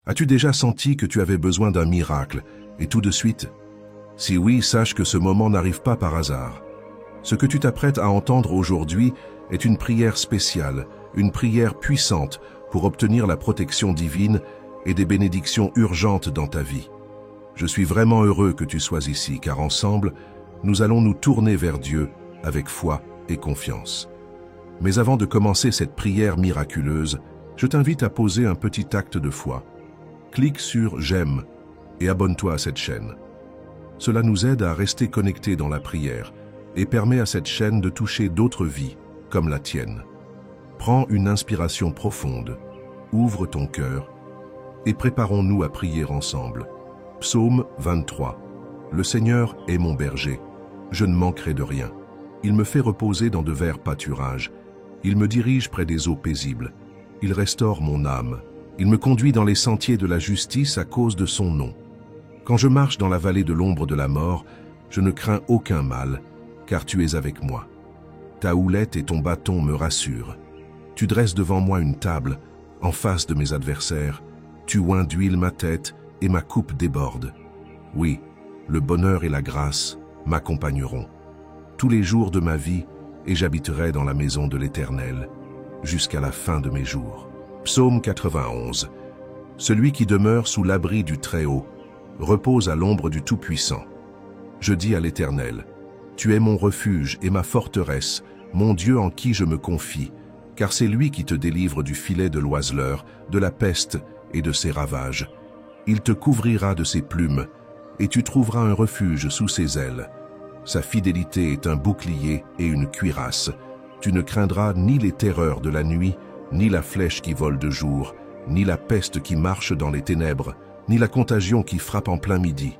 As-tu déjà senti que tu avais besoin d'un miracle, et tout de suite? Si oui, sache que ce moment n'arrive pas par hasard. Ce que tu t'apprêtes à entendre aujourd'hui est une prière spéciale, une prière puissante pour obtenir la protection divine et des bénédictions urgentes dans ta vie. Je suis vraiment heureux que tu sois ici, car ensemble, nous allons nous tourner vers Dieu avec foi et confiance. Mais avant de commencer cette prière miraculeuse, je t'invite à poser un petit acte de foi. Clique sur « J'aime » et abonne-toi à cette chaîne. Cela nous aide à rester connectés dans la prière et permet à cette chaîne de toucher d'autres vies, comme la tienne. Prends une inspiration profonde, ouvre ton cœur et préparons-nous à prier ensemble. Psaume 23. Le Seigneur est mon berger, je ne manquerai de rien. Il me fait reposer dans de verts pâturages. Il me dirige près des eaux paisibles. Il restaure mon âme. Il me conduit dans les sentiers de la justice à cause de son nom. Quand je marche dans la vallée de l'ombre de la mort, je ne crains aucun mal, car tu es avec moi. Ta houlette et ton bâton me rassurent. Tu dresses devant moi une table, en face de mes adversaires. Tu oins d'huile ma tête et ma coupe déborde. Oui, le bonheur et la grâce m'accompagneront tous les jours de ma vie, et j'habiterai dans la maison de l'Éternel jusqu'à la fin de mes jours. Psaume 91. Celui qui demeure sous l'abri du Très-Haut repose à l'ombre du Tout-Puissant. Je dis à l'Éternel, tu es mon refuge et ma forteresse, mon Dieu en qui je me confie, car c'est lui qui te délivre du filet de l'oiseleur, de la peste et de ses ravages. Il te couvrira de ses plumes, et tu trouveras un refuge sous ses ailes. Sa fidélité est un bouclier et une cuirasse. Tu ne craindras ni les terreurs de la nuit, ni la flèche qui vole de jour, ni la peste qui marche dans les ténèbres, ni la contagion qui frappe en plein midi.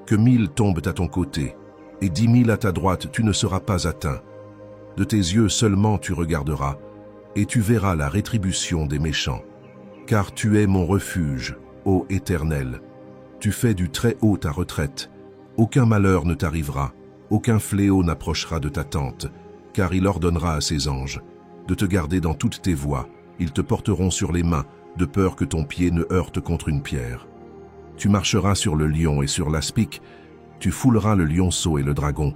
Que 1000 tombent à ton côté, et 10 000 à ta droite, tu ne seras pas atteint. De tes yeux seulement tu regarderas, et tu verras la rétribution des méchants. Car tu es mon refuge, ô Éternel. Tu fais du Très-Haut ta retraite. Aucun malheur ne t'arrivera, aucun fléau n'approchera de ta tente, car il ordonnera à ses anges de te garder dans toutes tes voies. Ils te porteront sur les mains, de peur que ton pied ne heurte contre une pierre. Tu marcheras sur le lion et sur l'aspic, tu fouleras le lionceau et le dragon.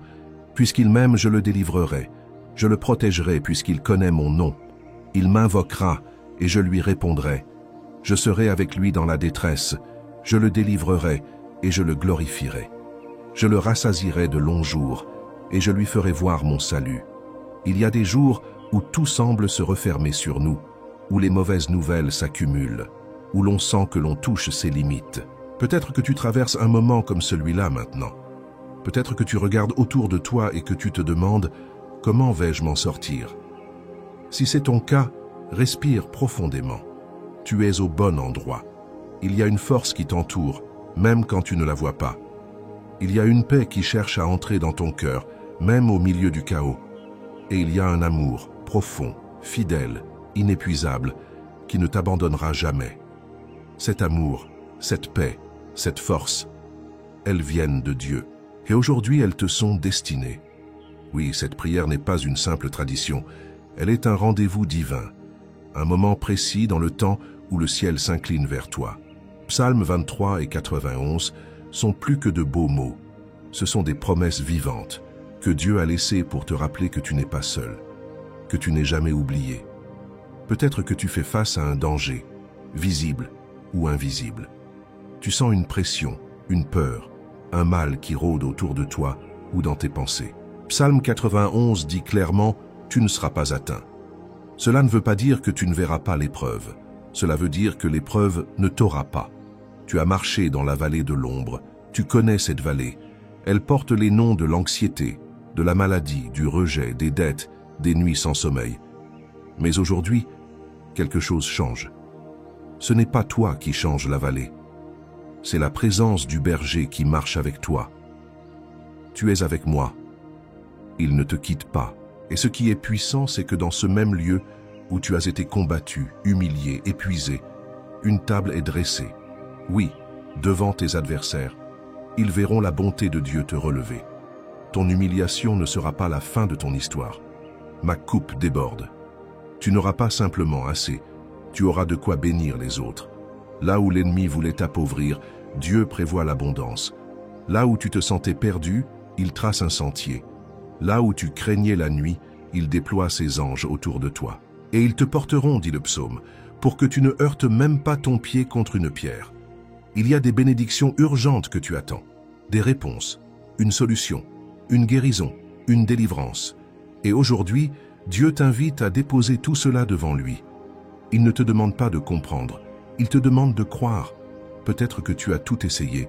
Puisqu'il m'aime, je le délivrerai. Je le protégerai puisqu'il connaît mon nom. Il m'invoquera et je lui répondrai. Je serai avec lui dans la détresse. Je le délivrerai et je le glorifierai. Je le rassasierai de longs jours et je lui ferai voir mon salut. Il y a des jours où tout semble se refermer sur nous, où les mauvaises nouvelles s'accumulent, où l'on sent que l'on touche ses limites. Peut-être que tu traverses un moment comme celui-là maintenant. Peut-être que tu regardes autour de toi et que tu te demandes « Comment vais-je m'en sortir ?» Si c'est ton cas, respire profondément. Tu es au bon endroit. Il y a une force qui t'entoure, même quand tu ne la vois pas. Il y a une paix qui cherche à entrer dans ton cœur, même au milieu du chaos. Et il y a un amour profond, fidèle, inépuisable, qui ne t'abandonnera jamais. Cet amour, cette paix, cette force, elles viennent de Dieu. Et aujourd'hui, elles te sont destinées. Oui, cette prière n'est pas une simple tradition. Elle est un rendez-vous divin, un moment précis dans le temps où le ciel s'incline vers toi. Psaumes 23 et 91 sont plus que de beaux mots. Ce sont des promesses vivantes que Dieu a laissées pour te rappeler que tu n'es pas seul, que tu n'es jamais oublié. Peut-être que tu fais face à un danger, visible ou invisible. Tu sens une pression, une peur, un mal qui rôde autour de toi ou dans tes pensées. Psaume 91 dit clairement « Tu ne seras pas atteint ». Cela ne veut pas dire que tu ne verras pas l'épreuve. Cela veut dire que l'épreuve ne t'aura pas. Tu as marché dans la vallée de l'ombre, tu connais cette vallée. Elle porte les noms de l'anxiété, de la maladie, du rejet, des dettes, des nuits sans sommeil. Mais aujourd'hui, quelque chose change. Ce n'est pas toi qui change la vallée. C'est la présence du berger qui marche avec toi. Tu es avec moi. Il ne te quitte pas. Et ce qui est puissant, c'est que dans ce même lieu où tu as été combattu, humilié, épuisé, une table est dressée. Oui, devant tes adversaires, ils verront la bonté de Dieu te relever. Ton humiliation ne sera pas la fin de ton histoire. Ma coupe déborde. Tu n'auras pas simplement assez, tu auras de quoi bénir les autres. Là où l'ennemi voulait t'appauvrir, Dieu prévoit l'abondance. Là où tu te sentais perdu, il trace un sentier. Là où tu craignais la nuit, il déploie ses anges autour de toi. Et ils te porteront, dit le psaume, pour que tu ne heurtes même pas ton pied contre une pierre. Il y a des bénédictions urgentes que tu attends, des réponses, une solution, une guérison, une délivrance. Et aujourd'hui, Dieu t'invite à déposer tout cela devant lui. Il ne te demande pas de comprendre, il te demande de croire. Peut-être que tu as tout essayé,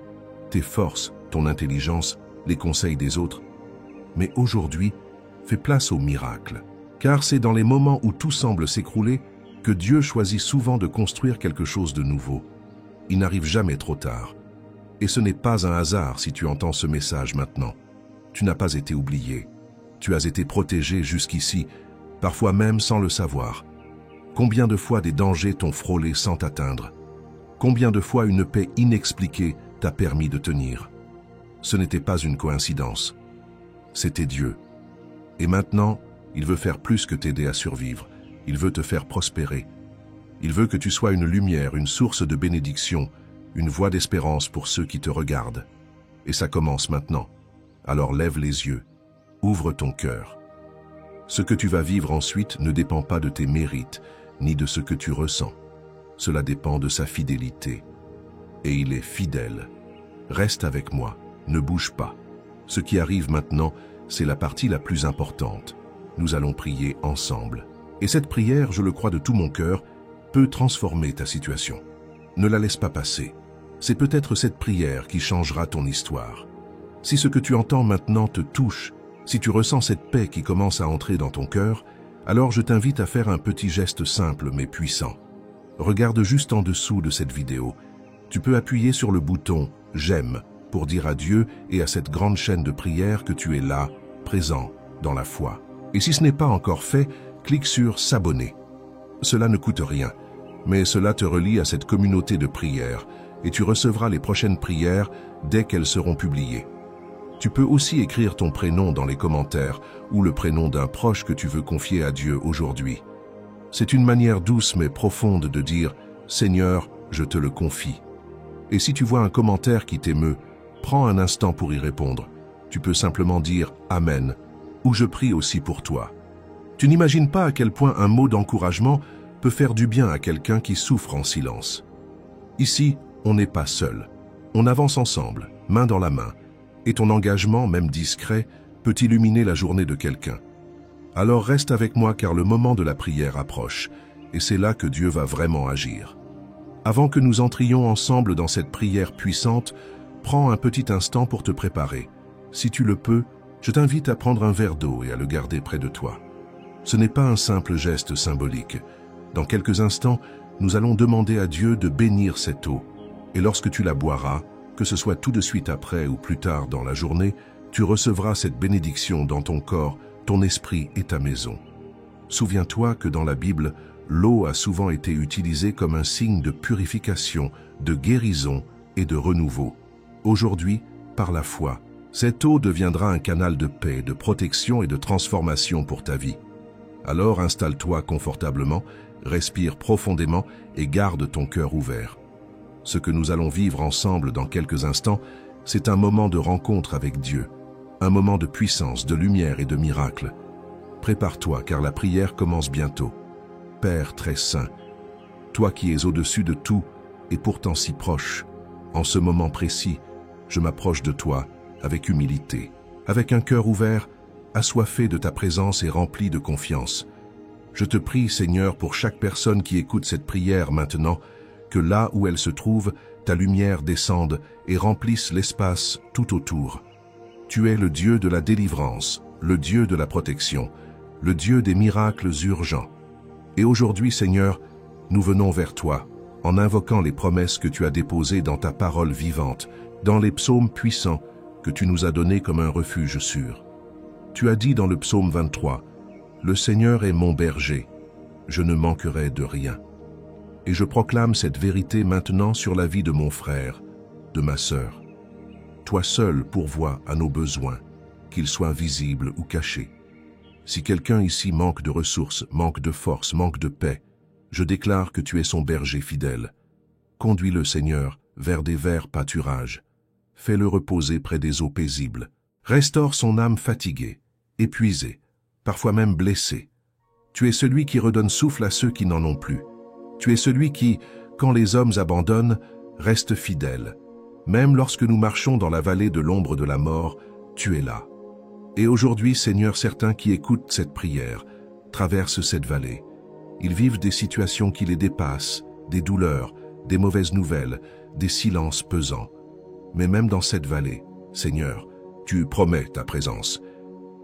tes forces, ton intelligence, les conseils des autres. Mais aujourd'hui, fais place au miracle. Car c'est dans les moments où tout semble s'écrouler que Dieu choisit souvent de construire quelque chose de nouveau. Il n'arrive jamais trop tard. Et ce n'est pas un hasard si tu entends ce message maintenant. Tu n'as pas été oublié. Tu as été protégé jusqu'ici, parfois même sans le savoir. Combien de fois des dangers t'ont frôlé sans t'atteindre? Combien de fois une paix inexpliquée t'a permis de tenir? Ce n'était pas une coïncidence. C'était Dieu. Et maintenant, il veut faire plus que t'aider à survivre. Il veut te faire prospérer. Il veut que tu sois une lumière, une source de bénédiction, une voie d'espérance pour ceux qui te regardent. Et ça commence maintenant. Alors lève les yeux, ouvre ton cœur. Ce que tu vas vivre ensuite ne dépend pas de tes mérites, ni de ce que tu ressens. Cela dépend de sa fidélité. Et il est fidèle. Reste avec moi, ne bouge pas. Ce qui arrive maintenant, c'est la partie la plus importante. Nous allons prier ensemble. Et cette prière, je le crois de tout mon cœur, peut transformer ta situation. Ne la laisse pas passer. C'est peut-être cette prière qui changera ton histoire. Si ce que tu entends maintenant te touche, si tu ressens cette paix qui commence à entrer dans ton cœur, alors je t'invite à faire un petit geste simple mais puissant. Regarde juste en dessous de cette vidéo. Tu peux appuyer sur le bouton « J'aime » pour dire à Dieu et à cette grande chaîne de prière que tu es là, présent, dans la foi. Et si ce n'est pas encore fait, clique sur « S'abonner ». Cela ne coûte rien, mais cela te relie à cette communauté de prière et tu recevras les prochaines prières dès qu'elles seront publiées. Tu peux aussi écrire ton prénom dans les commentaires ou le prénom d'un proche que tu veux confier à Dieu aujourd'hui. C'est une manière douce mais profonde de dire « Seigneur, je te le confie ». Et si tu vois un commentaire qui t'émeut, prends un instant pour y répondre. Tu peux simplement dire « Amen » ou « Je prie aussi pour toi ». Tu n'imagines pas à quel point un mot d'encouragement peut faire du bien à quelqu'un qui souffre en silence. Ici, on n'est pas seul. On avance ensemble, main dans la main, et ton engagement, même discret, peut illuminer la journée de quelqu'un. Alors reste avec moi car le moment de la prière approche, et c'est là que Dieu va vraiment agir. Avant que nous entrions ensemble dans cette prière puissante, prends un petit instant pour te préparer. Si tu le peux, je t'invite à prendre un verre d'eau et à le garder près de toi. Ce n'est pas un simple geste symbolique. Dans quelques instants, nous allons demander à Dieu de bénir cette eau. Et lorsque tu la boiras, que ce soit tout de suite après ou plus tard dans la journée, tu recevras cette bénédiction dans ton corps, ton esprit et ta maison. Souviens-toi que dans la Bible, l'eau a souvent été utilisée comme un signe de purification, de guérison et de renouveau. Aujourd'hui, par la foi, cette eau deviendra un canal de paix, de protection et de transformation pour ta vie. Alors installe-toi confortablement, respire profondément et garde ton cœur ouvert. Ce que nous allons vivre ensemble dans quelques instants, c'est un moment de rencontre avec Dieu, un moment de puissance, de lumière et de miracle. Prépare-toi car la prière commence bientôt. Père très saint, toi qui es au-dessus de tout et pourtant si proche, en ce moment précis, je m'approche de toi avec humilité, avec un cœur ouvert, assoiffé de ta présence et rempli de confiance. Je te prie, Seigneur, pour chaque personne qui écoute cette prière maintenant, que là où elle se trouve, ta lumière descende et remplisse l'espace tout autour. Tu es le Dieu de la délivrance, le Dieu de la protection, le Dieu des miracles urgents. Et aujourd'hui, Seigneur, nous venons vers toi, en invoquant les promesses que tu as déposées dans ta parole vivante, dans les psaumes puissants que tu nous as donnés comme un refuge sûr. Tu as dit dans le psaume 23, « Le Seigneur est mon berger, je ne manquerai de rien. » Et je proclame cette vérité maintenant sur la vie de mon frère, de ma sœur. Toi seul pourvois à nos besoins, qu'ils soient visibles ou cachés. Si quelqu'un ici manque de ressources, manque de force, manque de paix, je déclare que tu es son berger fidèle. Conduis-le, Seigneur, vers des verts pâturages. Fais-le reposer près des eaux paisibles. Restaure son âme fatiguée, épuisée, parfois même blessée. Tu es celui qui redonne souffle à ceux qui n'en ont plus. Tu es celui qui, quand les hommes abandonnent, reste fidèle. Même lorsque nous marchons dans la vallée de l'ombre de la mort, tu es là. Et aujourd'hui, Seigneur, certains qui écoutent cette prière traversent cette vallée. Ils vivent des situations qui les dépassent, des douleurs, des mauvaises nouvelles, des silences pesants. Mais même dans cette vallée, Seigneur, tu promets ta présence.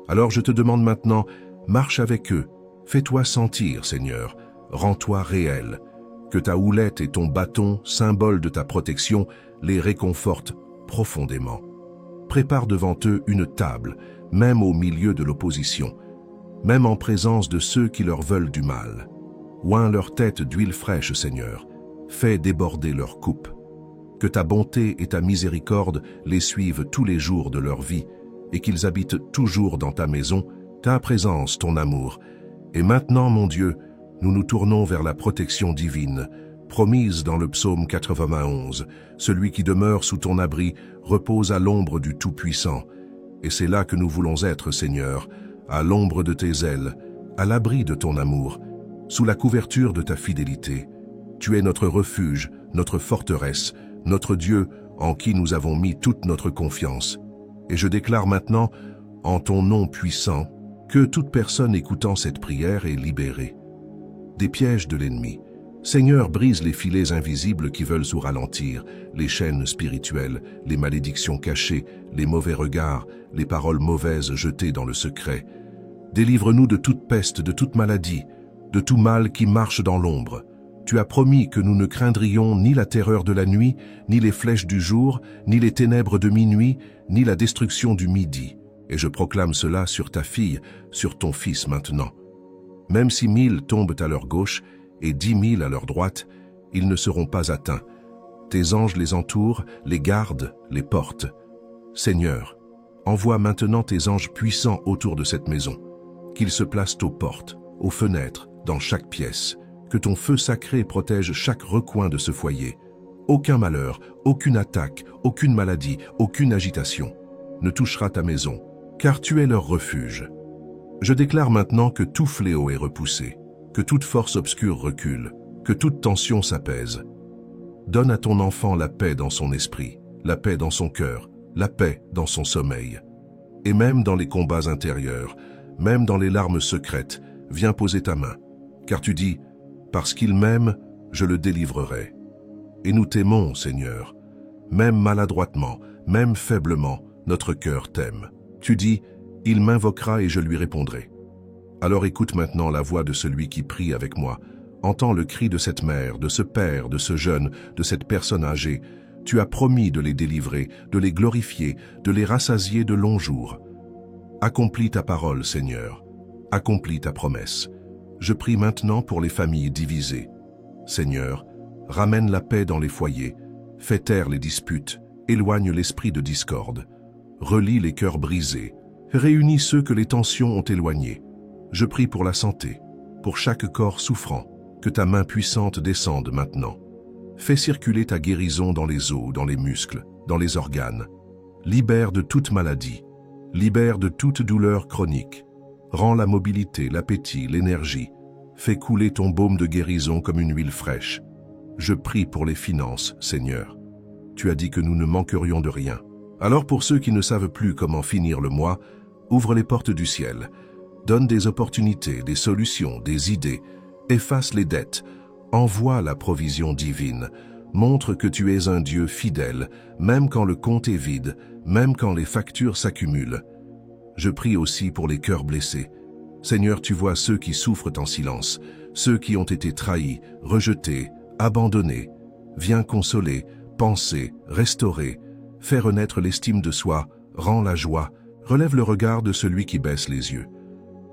Alors je te demande maintenant, marche avec eux, fais-toi sentir, Seigneur, rends-toi réel, que ta houlette et ton bâton, symbole de ta protection, les réconfortent profondément. Prépare devant eux une table, même au milieu de l'opposition, même en présence de ceux qui leur veulent du mal. Oins leur tête d'huile fraîche, Seigneur, fais déborder leur coupe. Que ta bonté et ta miséricorde les suivent tous les jours de leur vie et qu'ils habitent toujours dans ta maison, ta présence, ton amour. Et maintenant, mon Dieu, nous nous tournons vers la protection divine, promise dans le psaume 91. Celui qui demeure sous ton abri repose à l'ombre du Tout-Puissant. Et c'est là que nous voulons être, Seigneur, à l'ombre de tes ailes, à l'abri de ton amour, sous la couverture de ta fidélité. Tu es notre refuge, notre forteresse, notre Dieu en qui nous avons mis toute notre confiance. Et je déclare maintenant, en ton nom puissant, que toute personne écoutant cette prière est libérée des pièges de l'ennemi. Seigneur, brise les filets invisibles qui veulent nous ralentir, les chaînes spirituelles, les malédictions cachées, les mauvais regards, les paroles mauvaises jetées dans le secret. Délivre-nous de toute peste, de toute maladie, de tout mal qui marche dans l'ombre. Tu as promis que nous ne craindrions ni la terreur de la nuit, ni les flèches du jour, ni les ténèbres de minuit, ni la destruction du midi. Et je proclame cela sur ta fille, sur ton fils maintenant. Même si 1000 tombent à leur gauche et 10 000 à leur droite, ils ne seront pas atteints. Tes anges les entourent, les gardent, les portent. Seigneur, envoie maintenant tes anges puissants autour de cette maison, qu'ils se placent aux portes, aux fenêtres, dans chaque pièce, que ton feu sacré protège chaque recoin de ce foyer. Aucun malheur, aucune attaque, aucune maladie, aucune agitation ne touchera ta maison, car tu es leur refuge. Je déclare maintenant que tout fléau est repoussé, que toute force obscure recule, que toute tension s'apaise. Donne à ton enfant la paix dans son esprit, la paix dans son cœur, la paix dans son sommeil. Et même dans les combats intérieurs, même dans les larmes secrètes, viens poser ta main, car tu dis, parce qu'il m'aime, je le délivrerai. Et nous t'aimons, Seigneur. Même maladroitement, même faiblement, notre cœur t'aime. Tu dis, il m'invoquera et je lui répondrai. Alors écoute maintenant la voix de celui qui prie avec moi. Entends le cri de cette mère, de ce père, de ce jeune, de cette personne âgée. Tu as promis de les délivrer, de les glorifier, de les rassasier de longs jours. Accomplis ta parole, Seigneur. Accomplis ta promesse. Je prie maintenant pour les familles divisées. Seigneur, ramène la paix dans les foyers, fais taire les disputes, éloigne l'esprit de discorde. Relie les cœurs brisés, réunis ceux que les tensions ont éloignés. Je prie pour la santé, pour chaque corps souffrant, que ta main puissante descende maintenant. Fais circuler ta guérison dans les os, dans les muscles, dans les organes. Libère de toute maladie, libère de toute douleur chronique. Rends la mobilité, l'appétit, l'énergie. Fais couler ton baume de guérison comme une huile fraîche. Je prie pour les finances, Seigneur. Tu as dit que nous ne manquerions de rien. Alors pour ceux qui ne savent plus comment finir le mois, ouvre les portes du ciel. Donne des opportunités, des solutions, des idées. Efface les dettes. Envoie la provision divine. Montre que tu es un Dieu fidèle, même quand le compte est vide, même quand les factures s'accumulent. Je prie aussi pour les cœurs blessés. Seigneur, tu vois ceux qui souffrent en silence, ceux qui ont été trahis, rejetés, abandonnés. Viens consoler, penser, restaurer, fais renaître l'estime de soi, rends la joie, relève le regard de celui qui baisse les yeux.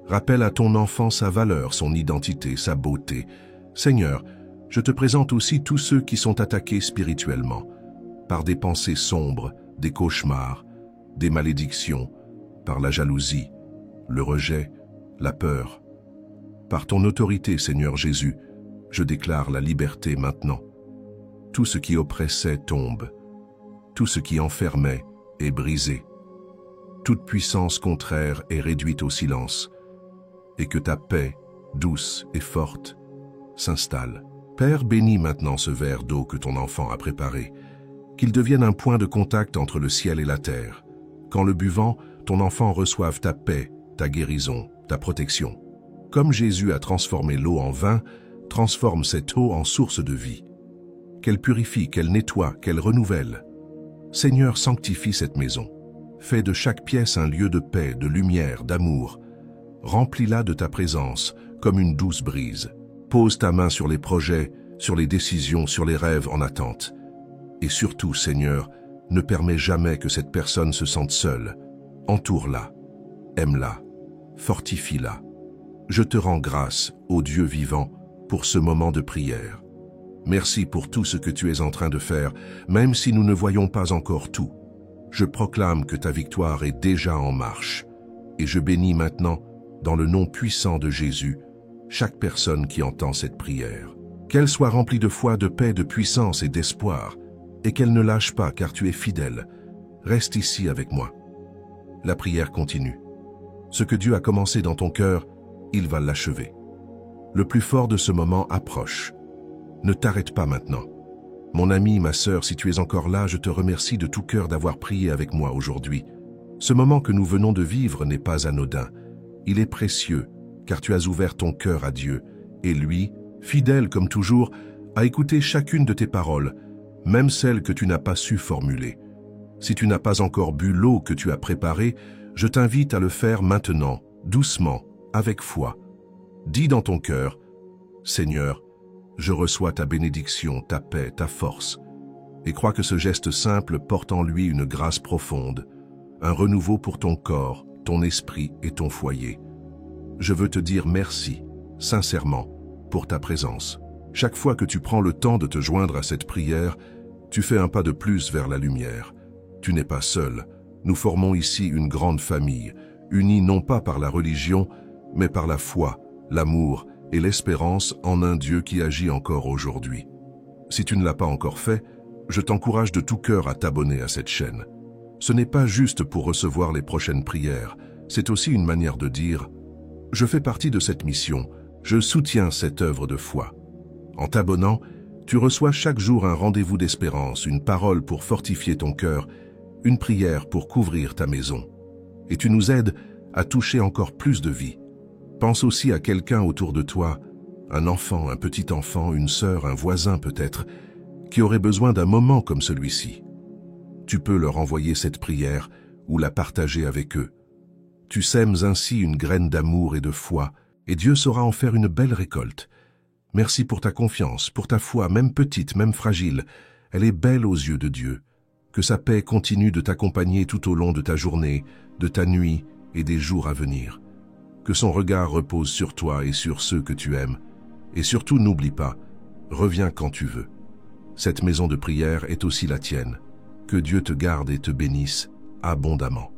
Rappelle à ton enfant sa valeur, son identité, sa beauté. Seigneur, je te présente aussi tous ceux qui sont attaqués spirituellement, par des pensées sombres, des cauchemars, des malédictions, par la jalousie, le rejet, la peur. Par ton autorité, Seigneur Jésus, je déclare la liberté maintenant. Tout ce qui oppressait tombe. Tout ce qui enfermait est brisé. Toute puissance contraire est réduite au silence. Et que ta paix, douce et forte, s'installe. Père, bénis maintenant ce verre d'eau que ton enfant a préparé, qu'il devienne un point de contact entre le ciel et la terre. Qu'en le buvant, ton enfant reçoive ta paix, ta guérison, ta protection. Comme Jésus a transformé l'eau en vin, transforme cette eau en source de vie. Qu'elle purifie, qu'elle nettoie, qu'elle renouvelle. Seigneur, sanctifie cette maison. Fais de chaque pièce un lieu de paix, de lumière, d'amour. Remplis-la de ta présence, comme une douce brise. Pose ta main sur les projets, sur les décisions, sur les rêves en attente. Et surtout, Seigneur, ne permets jamais que cette personne se sente seule. Entoure-la, aime-la, fortifie-la. Je te rends grâce, ô Dieu vivant, pour ce moment de prière. Merci pour tout ce que tu es en train de faire, même si nous ne voyons pas encore tout. Je proclame que ta victoire est déjà en marche. Et je bénis maintenant, dans le nom puissant de Jésus, chaque personne qui entend cette prière. Qu'elle soit remplie de foi, de paix, de puissance et d'espoir, et qu'elle ne lâche pas car tu es fidèle. Reste ici avec moi. La prière continue. Ce que Dieu a commencé dans ton cœur, il va l'achever. Le plus fort de ce moment approche. Ne t'arrête pas maintenant. Mon ami, ma sœur, si tu es encore là, je te remercie de tout cœur d'avoir prié avec moi aujourd'hui. Ce moment que nous venons de vivre n'est pas anodin. Il est précieux, car tu as ouvert ton cœur à Dieu, et lui, fidèle comme toujours, a écouté chacune de tes paroles, même celles que tu n'as pas su formuler. Si tu n'as pas encore bu l'eau que tu as préparée, je t'invite à le faire maintenant, doucement, avec foi. Dis dans ton cœur, « Seigneur, je reçois ta bénédiction, ta paix, ta force. » Et crois que ce geste simple porte en lui une grâce profonde, un renouveau pour ton corps, ton esprit et ton foyer. Je veux te dire merci, sincèrement, pour ta présence. Chaque fois que tu prends le temps de te joindre à cette prière, tu fais un pas de plus vers la lumière. Tu n'es pas seul. Nous formons ici une grande famille, unie non pas par la religion, mais par la foi, l'amour et l'espérance en un Dieu qui agit encore aujourd'hui. Si tu ne l'as pas encore fait, je t'encourage de tout cœur à t'abonner à cette chaîne. Ce n'est pas juste pour recevoir les prochaines prières, c'est aussi une manière de dire « Je fais partie de cette mission, je soutiens cette œuvre de foi ». En t'abonnant, tu reçois chaque jour un rendez-vous d'espérance, une parole pour fortifier ton cœur, une prière pour couvrir ta maison. Et tu nous aides à toucher encore plus de vie. Pense aussi à quelqu'un autour de toi, un enfant, un petit enfant, une sœur, un voisin peut-être, qui aurait besoin d'un moment comme celui-ci. Tu peux leur envoyer cette prière ou la partager avec eux. Tu sèmes ainsi une graine d'amour et de foi, et Dieu saura en faire une belle récolte. Merci pour ta confiance, pour ta foi, même petite, même fragile. Elle est belle aux yeux de Dieu. Que sa paix continue de t'accompagner tout au long de ta journée, de ta nuit et des jours à venir. Que son regard repose sur toi et sur ceux que tu aimes. Et surtout, n'oublie pas, reviens quand tu veux. Cette maison de prière est aussi la tienne. Que Dieu te garde et te bénisse abondamment.